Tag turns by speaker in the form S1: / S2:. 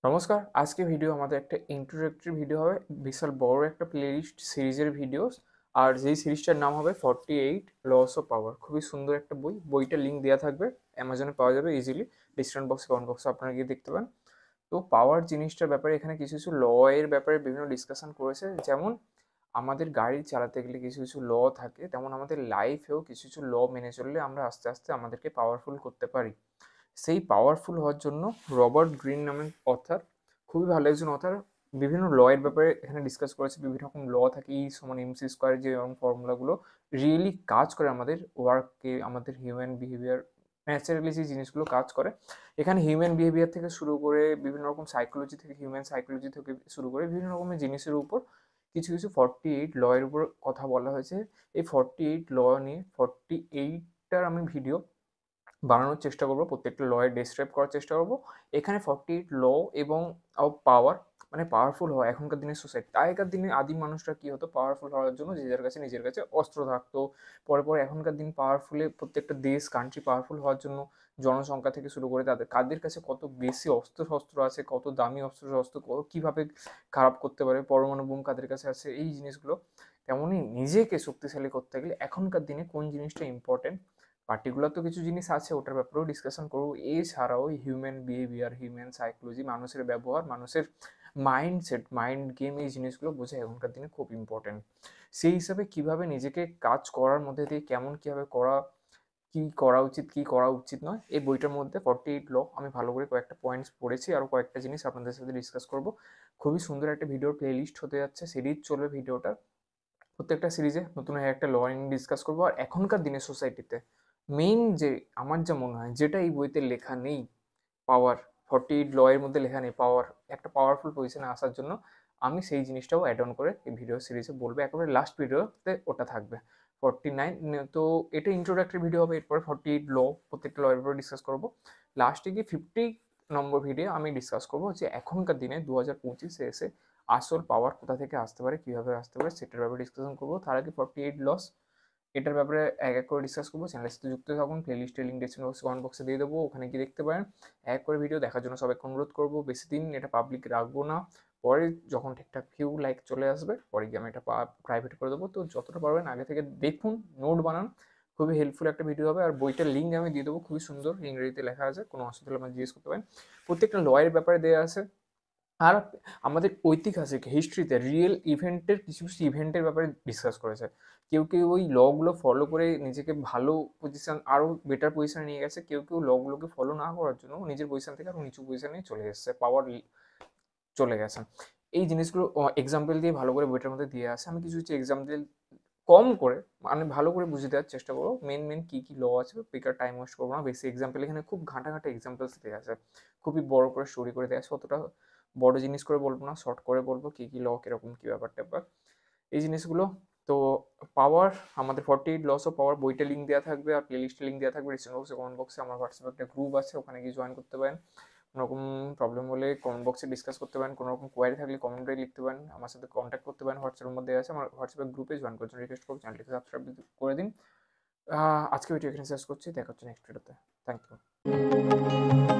S1: নমস্কার। আজকে ভিডিও আমাদের একটা ইন্ট্রোডাক্টরি ভিডিও হবে। বিশাল বড় একটা প্লেলিস্ট সিরিজের ভিডিওস। আর যেই সিরিজটার নাম হবে 48 লস অফ পাওয়ার। খুবই সুন্দর একটা বই। বইটার লিঙ্ক দেওয়া থাকবে, অ্যামাজনে পাওয়া যাবে ইজিলি। ডিসক্রিপশন বক্সে, কমেন্ট বক্সে আপনারা গিয়ে দেখতে পান। তো পাওয়ার জিনিসটার ব্যাপারে এখানে কিছু কিছু ল এর ব্যাপারে বিভিন্ন ডিসকাশন করেছে। যেমন আমাদের গাড়ি চালাতে গেলে কিছু কিছু ল থাকে, তেমন আমাদের লাইফেও কিছু কিছু ল মেনে চললে আমরা আস্তে আস্তে আমাদেরকে পাওয়ারফুল করতে পারি। সেই পাওয়ারফুল হওয়ার জন্য রবার্ট গ্রিন নামের অথার, খুবই ভালো একজন অথার, বিভিন্ন ল এর ব্যাপারে এখানে ডিসকাস করেছে। বিভিন্ন রকম ল থাকে, ই সমান এমসি স্কোয়ার, যে এরকম ফর্মুলাগুলো রিয়েলি কাজ করে আমাদের ওয়ার্ককে, আমাদের হিউম্যান বিহেভিয়ার, ন্যাচারালি যে জিনিসগুলো কাজ করে। এখানে হিউম্যান বিহেভিয়ার থেকে শুরু করে বিভিন্ন রকম সাইকোলজি থেকে, হিউম্যান সাইকোলজি থেকে শুরু করে বিভিন্ন রকমের জিনিসের উপর কিছু কিছু 48 ল এর উপর কথা বলা হয়েছে। এই 48 ল নিয়ে 48টার আমি ভিডিও বানানোর চেষ্টা করবো, প্রত্যেকটা লয়ের ডেসক্রাইব করার চেষ্টা করবো। এখানে 48 ল এবং পাওয়ার, মানে পাওয়ারফুল হওয়া এখনকার দিনের সোসাইটি। আগেকার দিনে আদিম মানুষরা কী হতো, পাওয়ারফুল হওয়ার জন্য নিজের কাছে অস্ত্র থাকতো। পরে পরে এখনকার দিন পাওয়ারফুলে প্রত্যেকটা দেশ, কান্ট্রি পাওয়ারফুল হওয়ার জন্য জনসংখ্যা থেকে শুরু করে তাদের কাদের কাছে কত বেশি অস্ত্র শস্ত্র আছে, কত দামি অস্ত্র শস্ত্র, কীভাবে খারাপ করতে পারে, পরমাণু বোম কাদের কাছে আছে, এই জিনিসগুলো। তেমনই নিজেকে শক্তিশালী করতে গেলে এখনকার দিনে কোন জিনিসটা ইম্পর্টেন্ট, পার্টিকুলার তো কিছু জিনিস আছে, ওটার ব্যাপারেও ডিসকাশন করবো। এছাড়াও হিউম্যান বিহেভিয়ার, হিউম্যান সাইকোলজি, মানুষের ব্যবহার, মানুষের মাইন্ডসেট, মাইন্ড গেম, এই জিনিসগুলো বোঝা এখনকার দিনে খুব ইম্পর্টেন্ট। সেই হিসাবে কিভাবে নিজেকে কাজ করার মধ্যে দিয়ে কেমন কীভাবে করা, কী করা উচিত, কী করা উচিত নয়, এই বইটার মধ্যে 48 ল আমি ভালো করে কয়েকটা পয়েন্টস পড়েছি, আরও কয়েকটা জিনিস আপনাদের সাথে ডিসকাস করবো। খুবই সুন্দর একটা ভিডিওর প্লেলিস্ট হতে যাচ্ছে, সিরিজ চলবে ভিডিওটা। প্রত্যেকটা সিরিজে নতুন একটা ল নিয়ে ডিসকাস করবো। আর এখনকার দিনের সোসাইটিতে মেইন যে আমার যা মনে হয়, যেটা এই বইতে লেখা নেই, পাওয়ার, 48 ল এর মধ্যে লেখা নেই পাওয়ার, একটা পাওয়ারফুল পজিশনে আসার জন্য আমি সেই জিনিসটাও অ্যাড অন করে এই ভিডিও সিরিজে বলবো। একেবারে লাস্ট ভিডিওতে ওটা থাকবে 49। তো এটা ইন্ট্রোডাক্টরি ভিডিও হবে। এরপরে 48 ল, প্রত্যেকটা ল এর উপরে ডিসকাস করবো। লাস্টে গিয়ে 50 নম্বর ভিডিও আমি ডিসকাস করবো যে এখনকার দিনে 2025-এ এসে আসল পাওয়ার কোথা থেকে আসতে পারে, কীভাবে আসতে পারে, সেটার ব্যাপারে ডিসকাশন করবো। তার আগে 48 লস, এটার ব্যাপারে এক এক করে ডিসকাস করবো। চ্যানেলের সাথে যুক্ত থাকুন। প্লেলিস্টের লিঙ্ক ডিসক্রিপশন বক্সে, কমেন্ট বক্সে দিয়ে দেবো, ওখানে গিয়ে দেখতে পারেন। এক করে ভিডিও দেখার জন্য সবাইকে অনুরোধ করবো। বেশি দিন এটা পাবলিক রাখবো না, পরে যখন ঠিকঠাক ভিউ লাইক চলে আসবে পরে গিয়ে আমি এটা প্রাইভেট করে দেবো। তো যতটা পারবেন আগে থেকে দেখুন, নোট বানান, খুবই হেল্পফুল একটা ভিডিও হবে। আর বইটার লিঙ্ক আমি দিয়ে দেবো, খুবই সুন্দর ইংরেজিতে লেখা আছে, কোনো অসুবিধা হলে আমাকে জিজ্ঞেস করতে পারেন। প্রত্যেকটা লয়ের ব্যাপারে দেওয়া আছে। আর আমাদের ঐতিহাসিক হিস্ট্রিতে রিয়েল ইভেন্টের কিছু কিছু ইভেন্টের ব্যাপারে ডিসকাস করেছে। কেউ কেউ ওই লগুলো ফলো করে নিজেকে ভালো পজিশন, আরও বেটার পজিশনে নিয়ে গেছে। কেউ কেউ লগুলোকে ফলো না করার জন্য নিজের পজিশন থেকে আরও নিচু পজিশনে চলে এসেছে, পাওয়ার চলে গেছে। এই জিনিসগুলো এক্সাম্পল দিয়ে ভালো করে বইটার মধ্যে দিয়ে আসে। আমি কিছু কিছু এক্সাম্পল কম করে, মানে ভালো করে বুঝিয়ে দেওয়ার চেষ্টা করবো। মেন মেন কী কী ল আছে, বেকার টাইম ওয়েস্ট করবো না। বেশি এক্সাম্পল এখানে খুব ঘাঁটা ঘাঁটা এক্সাম্পলস দেওয়া আছে, খুবই বড় করে স্টোরি করে দেওয়া আছে। অতটা বড় জিনিস করে বলবো না, শর্ট করে বলবো কী কী ল, কীরকম কী ব্যাপার ট্যাপার, এই জিনিসগুলো। তো পাওয়ার, আমাদের 48 লস অফ পাওয়ার বইটা লিঙ্ক দেওয়া থাকবে, আর প্লেলিস্টে লিঙ্ক দেওয়া থাকবে ডিসক্রিপশন বক্সে, কমেন্ট বক্সে। আমার হোয়াটসঅ্যাপে একটা গ্রুপ আছে, ওখানে গিয়ে জয়েন করতে পারেন। কোনো রকম প্রবলেম হলে কমেন্ট বক্সে ডিসকাস করতে পারেন, কোনো রকম কোয়ারি থাকলে কমেন্টে লিখতে পারেন, আমার সাথে কন্ট্যাক্ট করতে পারেন। হোয়াটসঅ্যাপের মধ্যে আছে, আমার হোয়াটসঅ্যাপের গ্রুপে জয়েন করতে রিকোয়েস্ট করবো। চ্যানেলটিকে সাবস্ক্রাইব করে দিন। আজকে ভিডিও এখানে শেষ করছি, দেখা হচ্ছে নেক্সট ভিডিওতে। Thank you.